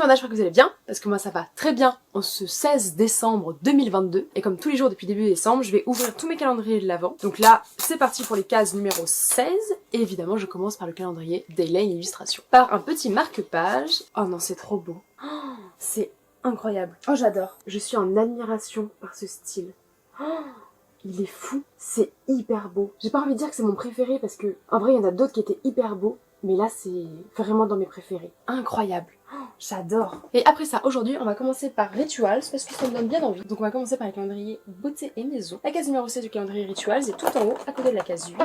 monde, j'espère que vous allez bien, parce que moi ça va très bien en ce 16 décembre 2022. Et comme tous les jours depuis début décembre, je vais ouvrir tous mes calendriers de l'Avent. Donc là, c'est parti pour les cases numéro 16. Et évidemment, je commence par le calendrier Dayline Illustration. Par un petit marque-page. Oh non, c'est trop beau. Oh, c'est incroyable. Oh, j'adore. Je suis en admiration par ce style. Oh, il est fou. C'est hyper beau. J'ai pas envie de dire que c'est mon préféré parce que, en vrai, il y en a d'autres qui étaient hyper beaux. Mais là, c'est vraiment dans mes préférés. Incroyable. Oh, j'adore. Et après ça, aujourd'hui, on va commencer par Rituals parce que ça me donne bien envie. Donc on va commencer par le calendrier Beauté et Maison. La case numéro 16 du calendrier Rituals est tout en haut, à côté de la case 8.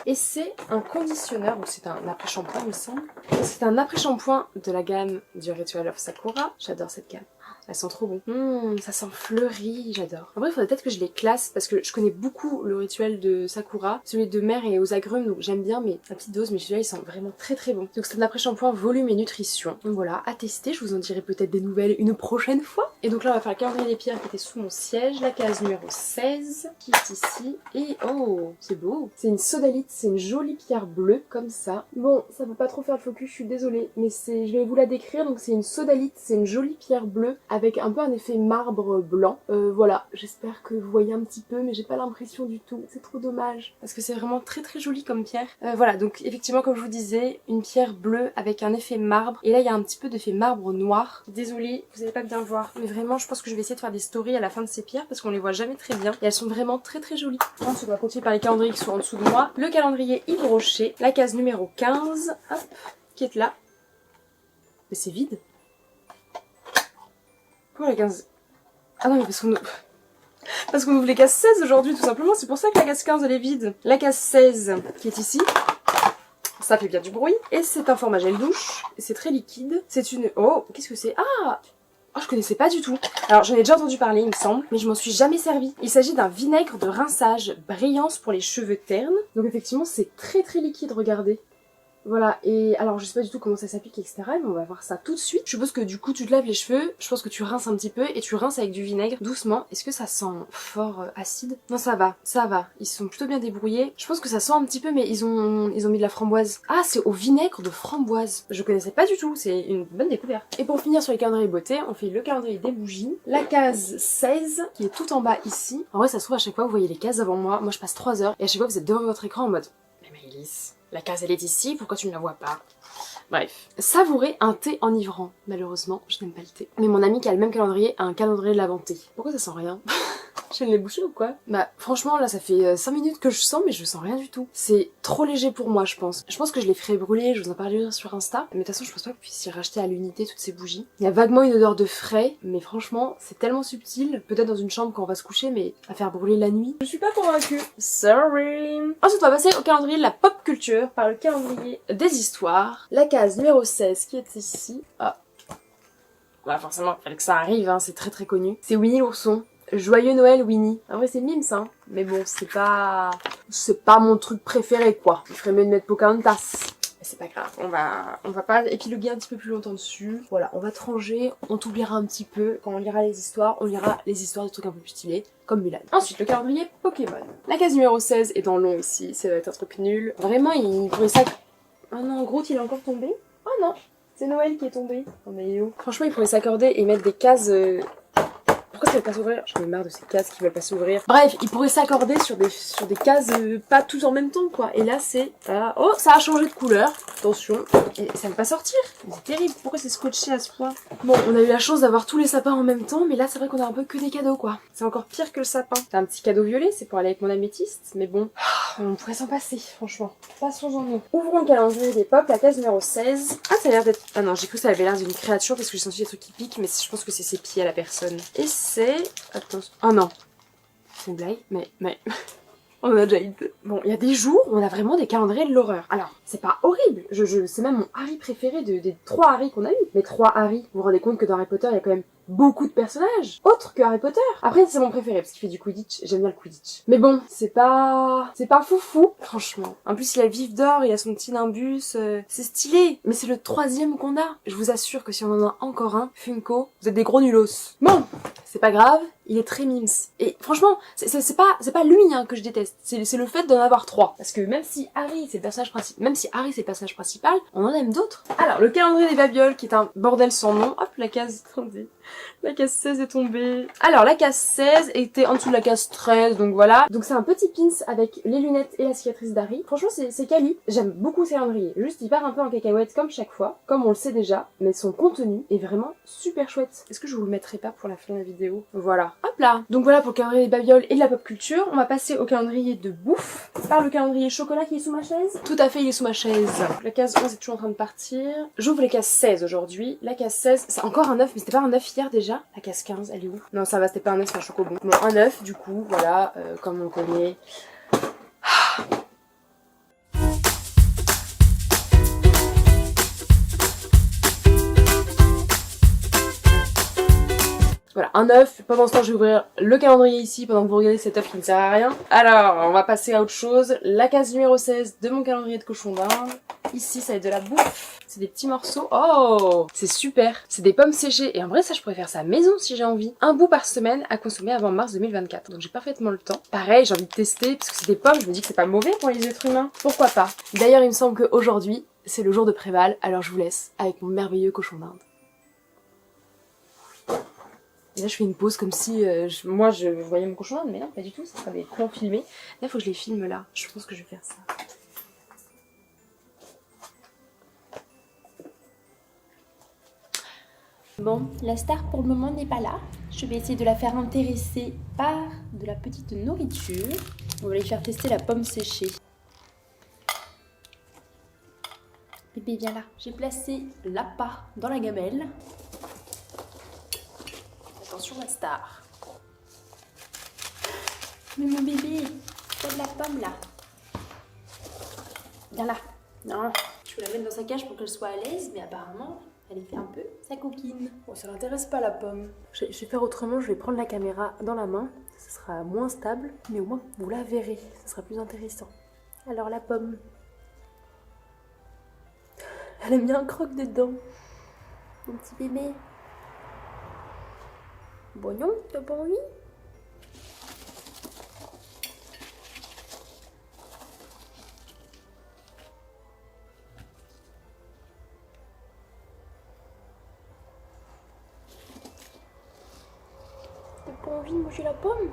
Et c'est un conditionneur, donc c'est un après-shampoing, il me semble. C'est un après-shampoing de la gamme du Ritual of Sakura. J'adore cette gamme. Elles sont trop bon. Ça sent fleuri, j'adore. En vrai, il faudrait peut-être que je les classe parce que je connais beaucoup le rituel de Sakura, celui de mer et aux agrumes, donc j'aime bien, mais à petite dose, mais celui-là, il sent vraiment très très bon. Donc c'est un après-shampoing volume et nutrition. Donc voilà, à tester, je vous en dirai peut-être des nouvelles une prochaine fois. Et donc là, on va faire le calendrier des pierres qui était sous mon siège, la case numéro 16, qui est ici. Et oh, c'est beau. C'est une sodalite, c'est une jolie pierre bleue, comme ça. Bon, ça peut pas trop faire le focus, je suis désolée, mais je vais vous la décrire. Donc c'est une sodalite, c'est une jolie pierre bleue, avec un peu un effet marbre blanc. Voilà, j'espère que vous voyez un petit peu, mais j'ai pas l'impression du tout. C'est trop dommage, parce que c'est vraiment très très joli comme pierre. Voilà, donc effectivement, comme je vous disais, une pierre bleue avec un effet marbre. Et là, il y a un petit peu d'effet marbre noir. Désolée, vous allez pas bien voir, mais vraiment, je pense que je vais essayer de faire des stories à la fin de ces pierres, parce qu'on les voit jamais très bien. Et elles sont vraiment très très jolies. Ensuite, on va continuer par les calendriers qui sont en dessous de moi. Le calendrier Yves Rocher, la case numéro 15, hop, qui est là. Mais c'est vide. Pour la 15... Ah non, mais parce qu'on ouvre les cases 16 aujourd'hui, tout simplement. C'est pour ça que la case 15, elle est vide. La case 16, qui est ici, ça fait bien du bruit. Et c'est un format gel douche. C'est très liquide. C'est une... Oh, qu'est-ce que c'est? Ah! Oh, je connaissais pas du tout. Alors, j'en ai déjà entendu parler, il me semble, mais je m'en suis jamais servi. Il s'agit d'un vinaigre de rinçage brillance pour les cheveux ternes. Donc effectivement, c'est très très liquide, regardez. Voilà, et alors je sais pas du tout comment ça s'applique, etc. Mais on va voir ça tout de suite. Je suppose que du coup tu te laves les cheveux, je pense que tu rinces un petit peu et tu rinces avec du vinaigre doucement. Est-ce que ça sent fort acide? Non, ça va, ça va. Ils sont plutôt bien débrouillés. Je pense que ça sent un petit peu, mais ils ont mis de la framboise. Ah, c'est au vinaigre de framboise. Je connaissais pas du tout, c'est une bonne découverte. Et pour finir sur les calendriers beauté, on fait le calendrier des bougies. La case 16, qui est tout en bas ici. En vrai, ça se trouve à chaque fois vous voyez les cases avant moi. Moi je passe 3 heures et à chaque fois vous êtes devant votre écran en mode... Mais Maëlys, la case elle est ici, pourquoi tu ne la vois pas? Bref. Savourer un thé enivrant. Malheureusement, je n'aime pas le thé. Mais mon ami qui a le même calendrier a un calendrier de l'Avent thé. Pourquoi ça sent rien? Je l'ai bouché ou quoi? Bah franchement là ça fait 5 minutes que je sens mais je sens rien du tout. C'est trop léger pour moi je pense. Je pense que je les ferai brûler, je vous en parlerai sur Insta. Mais de toute façon je pense pas que vous puissiez racheter à l'unité toutes ces bougies. Il y a vaguement une odeur de frais mais franchement c'est tellement subtil. Peut-être dans une chambre quand on va se coucher mais à faire brûler la nuit. Je suis pas convaincue. Sorry. Ensuite on va passer au calendrier de la pop culture par le calendrier des histoires. La case numéro 16 qui est ici. Ah. Bah forcément il fallait que ça arrive hein, c'est très très connu. C'est Winnie l'ourson. Joyeux Noël Winnie. En vrai c'est Mims hein, mais bon c'est pas mon truc préféré quoi. Il ferait mieux de mettre Pocahontas. Mais c'est pas grave, on va pas épiloguer un petit peu plus longtemps dessus. Voilà, on va te ranger, on t'oubliera un petit peu. Quand on lira les histoires, on lira les histoires de trucs un peu plus stylés, comme Mulan. Ensuite, le calendrier Pokémon. La case numéro 16 est dans long ici, ça va être un truc nul. Vraiment, il pourrait ça... Oh non, Groot il est encore tombé. Oh non, c'est Noël qui est tombé. Oh mais yo. Franchement, il pourrait s'accorder et mettre des cases... Pourquoi ça veut pas s'ouvrir? J'en ai marre de ces cases qui veulent pas s'ouvrir. Bref, ils pourraient s'accorder sur des cases pas tous en même temps quoi. Et là c'est... Oh, ça a changé de couleur. Attention. Et ça veut pas sortir. C'est terrible. Pourquoi c'est scotché à ce point? Bon, on a eu la chance d'avoir tous les sapins en même temps. Mais là c'est vrai qu'on a un peu que des cadeaux quoi. C'est encore pire que le sapin. C'est un petit cadeau violet, c'est pour aller avec mon améthyste. Mais bon, on pourrait s'en passer franchement. Passons-en nous. Ouvrons le calendrier des pop, la case numéro 16. Ah ça a l'air d'être... Ah non, j'ai cru que ça avait l'air d'une créature parce que j'ai senti des trucs qui piquent. Mais je pense que c'est ses pieds à la personne. Et c'est... Attention. Oh non. C'est une blague, mais... On en a déjà eu deux. Bon, il y a des jours où on a vraiment des calendriers de l'horreur. Alors, c'est pas horrible. C'est même mon Harry préféré des 3 Harry qu'on a eu. Mais 3 Harry, vous vous rendez compte que dans Harry Potter, il y a quand même beaucoup de personnages, autres que Harry Potter. Après, c'est mon préféré, parce qu'il fait du Quidditch, j'aime bien le Quidditch. Mais bon, c'est pas foufou, franchement. En plus, il a le vif d'or, il a son petit nimbus, c'est stylé. Mais c'est le 3e qu'on a. Je vous assure que si on en a encore un, Funko, vous êtes des gros nulos. Bon, c'est pas grave, il est très mimes. Et franchement, c'est pas lui hein, que je déteste, c'est le fait d'en avoir 3. Parce que même si Harry c'est le personnage principal, on en aime d'autres. Alors, le calendrier des babioles, qui est un bordel sans nom. Hop, la case, attendez. La case 16 est tombée. Alors, la case 16 était en dessous de la case 13, donc voilà. Donc c'est un petit pins avec les lunettes et la cicatrice d'Harry. Franchement, c'est quali. J'aime beaucoup ce calendrier. Juste, il part un peu en cacahuète comme chaque fois, comme on le sait déjà, mais son contenu est vraiment super chouette. Est-ce que je vous le mettrai pas pour la fin de la vidéo? Voilà. Hop là. Donc voilà pour le calendrier des babioles et de la pop culture. On va passer au calendrier de bouffe. Par le calendrier chocolat qui est sous ma chaise. Tout à fait, il est sous ma chaise. La case 11 est toujours en train de partir. J'ouvre les cases 16 aujourd'hui. La case 16, c'est encore un 9, mais c'était pas un 9 hier déjà. La case 15, elle est où? Non, ça va, c'était pas un 9, c'est un chocobon. Bon, un 9, du coup, voilà, comme on connaît. Voilà, un œuf. Pendant ce temps, je vais ouvrir le calendrier ici pendant que vous regardez cet œuf qui ne sert à rien. Alors, on va passer à autre chose. La case numéro 16 de mon calendrier de cochon d'Inde. Ici, ça va être de la bouffe. C'est des petits morceaux. Oh, c'est super. C'est des pommes séchées. Et en vrai, ça, je pourrais faire ça à la maison si j'ai envie. Un bout par semaine à consommer avant mars 2024. Donc, j'ai parfaitement le temps. Pareil, j'ai envie de tester parce que c'est des pommes. Je me dis que c'est pas mauvais pour les êtres humains. Pourquoi pas? D'ailleurs, il me semble qu'aujourd'hui, c'est le jour de Préval. Alors, je vous laisse avec mon merveilleux cochon d'Inde. Et là je fais une pause comme si moi je voyais mon cochon d'Inde, mais non pas du tout, ça sera des plans filmés. Là il faut que je les filme là, je pense que je vais faire ça. Bon, la star pour le moment n'est pas là. Je vais essayer de la faire intéresser par de la petite nourriture. On va lui faire tester la pomme séchée. Bébé, viens là. J'ai placé l'appât dans la gamelle. Attention la star. Mais mon bébé, t'as de la pomme là. Viens là. Non, je vais la mettre dans sa cage pour qu'elle soit à l'aise, mais apparemment, elle y fait un peu sa coquine. Bon, ça l'intéresse pas la pomme. Je vais faire autrement, je vais prendre la caméra dans la main. Ce sera moins stable, mais au moins vous la verrez. Ce sera plus intéressant. Alors la pomme. Elle a mis un croque dedans. Mon petit bébé. Bon non, t'as pas envie? T'as pas envie de manger la pomme?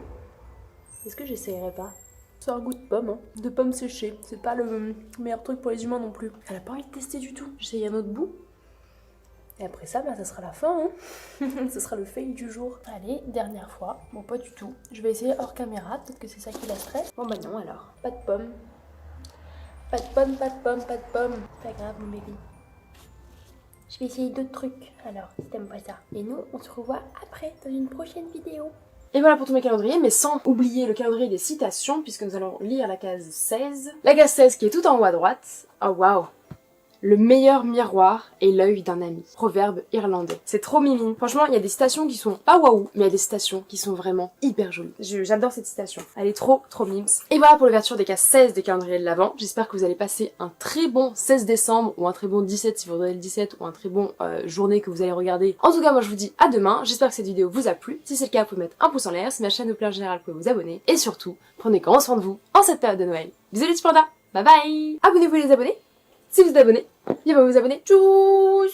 Est-ce que j'essayerais pas? C'est un goût de pomme, hein. De pomme séchée. C'est pas le meilleur truc pour les humains non plus. Elle a pas envie de tester du tout. J'essaye un autre bout. Et après ça, bah, ça sera la fin, hein. Ce sera le fail du jour. Allez, dernière fois. Bon, pas du tout. Je vais essayer hors caméra, peut-être que c'est ça qui la stresse. Bon bah non alors. Pas de pomme. Pas de pomme, pas de pomme, pas de pomme. Pas grave, mon bébé. Je vais essayer d'autres trucs, alors, si t'aimes pas ça. Et nous, on se revoit après, dans une prochaine vidéo. Et voilà pour tous mes calendriers, mais sans oublier le calendrier des citations, puisque nous allons lire la case 16. La case 16 qui est tout en haut à droite. Oh waouh! Le meilleur miroir est l'œil d'un ami. Proverbe irlandais. C'est trop mimi. Franchement, il y a des citations qui sont pas waouh, mais il y a des citations qui sont vraiment hyper jolies. J'adore cette citation. Elle est trop mimes. Et voilà pour l'ouverture des cases 16 des calendriers de l'Avent. J'espère que vous allez passer un très bon 16 décembre, ou un très bon 17 si vous regardez le 17, ou un très bon journée que vous allez regarder. En tout cas, moi je vous dis à demain. J'espère que cette vidéo vous a plu. Si c'est le cas, vous pouvez mettre un pouce en l'air. Si ma chaîne vous plaît en général, vous pouvez vous abonner. Et surtout, prenez grand soin de vous en cette période de Noël. Bisous les petits pandas. Bye bye. Abonnez-vous les abonnés. Si vous êtes abonné, viens vous abonner. Tchuss.